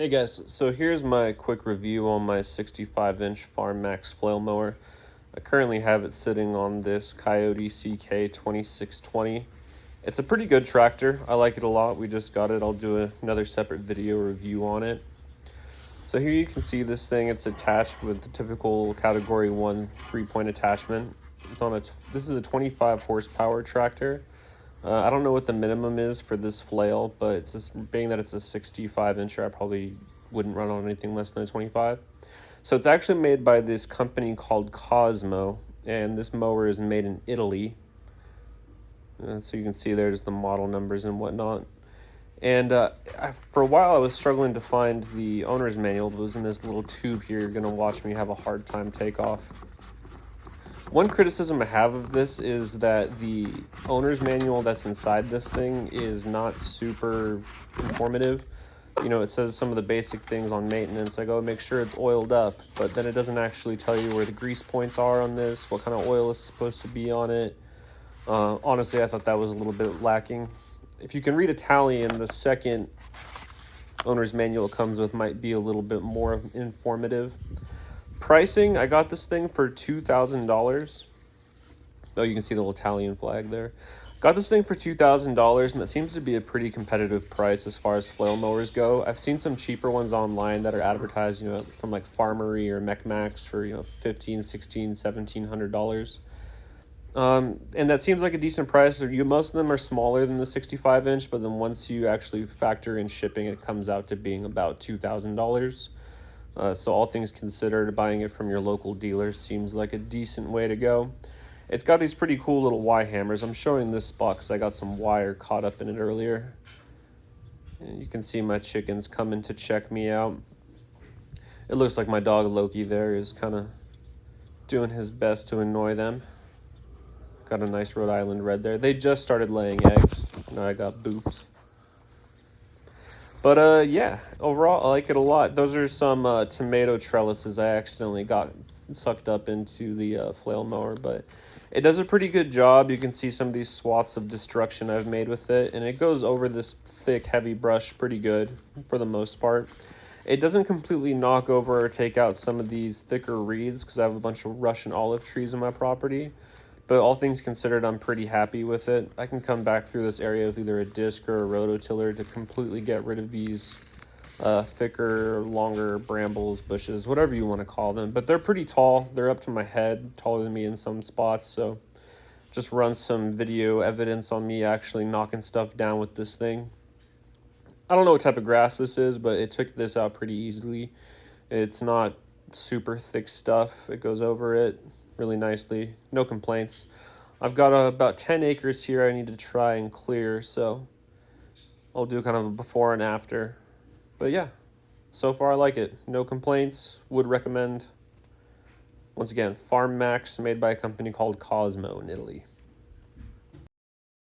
Hey guys, so here's my quick review on my 65-inch Farm-maxx flail mower. I currently have it sitting on this Coyote CK 2620. It's a pretty good tractor. I like it a lot. We just got it. I'll do another separate video review on it. So here you can see this thing. It's attached with the typical Category 1 3-point attachment. This is a 25 horsepower tractor. I don't know what the minimum is for this flail, but it's just, being that it's a 65-incher, I probably wouldn't run on anything less than a 25. So it's actually made by this company called Cosmo, and this mower is made in Italy. So you can see there's the model numbers and whatnot. And for a while I was struggling to find the owner's manual. It was in this little tube here. You're going to watch me have a hard time take off. One criticism I have of this is that the owner's manual that's inside this thing is not super informative. You know, it says some of the basic things on maintenance. I go, make sure it's oiled up, but then it doesn't actually tell you where the grease points are on this, what kind of oil is supposed to be on it. Honestly, I thought that was a little bit lacking. If you can read Italian, the second owner's manual it comes with might be a little bit more informative. Pricing, I got this thing for $2,000. Oh, you can see the little Italian flag there. Got this thing for $2,000, and that seems to be a pretty competitive price as far as flail mowers go. I've seen some cheaper ones online that are advertised, from like Farmery or Farm-maxx for, $1,500, $1,600, $1,700. And that seems like a decent price. Most of them are smaller than the 65-inch, but then once you actually factor in shipping, it comes out to being about $2,000. So all things considered, buying it from your local dealer seems like a decent way to go. It's got these pretty cool little Y hammers. I'm showing this spot because I got some wire caught up in it earlier. And you can see my chickens coming to check me out. It looks like my dog Loki there is kind of doing his best to annoy them. Got a nice Rhode Island red there. They just started laying eggs. Now I got booped. But yeah, overall I like it a lot. Those are some tomato trellises I accidentally got sucked up into the flail mower, but it does a pretty good job. You can see some of these swaths of destruction I've made with it, and it goes over this thick, heavy brush pretty good for the most part. It doesn't completely knock over or take out some of these thicker reeds because I have a bunch of Russian olive trees on my property. But all things considered, I'm pretty happy with it. I can come back through this area with either a disc or a rototiller to completely get rid of these thicker, longer brambles, bushes, whatever you want to call them. But they're pretty tall. They're up to my head, taller than me in some spots. So just run some video evidence on me actually knocking stuff down with this thing. I don't know what type of grass this is, but it took this out pretty easily. It's not super thick stuff. It goes over it really nicely. No complaints. I've got about 10 acres here I need to try and clear, so I'll do kind of a before and after. But yeah, so far I like it. No complaints. Would recommend. Once again, Farm-maxx, made by a company called Cosmo in Italy.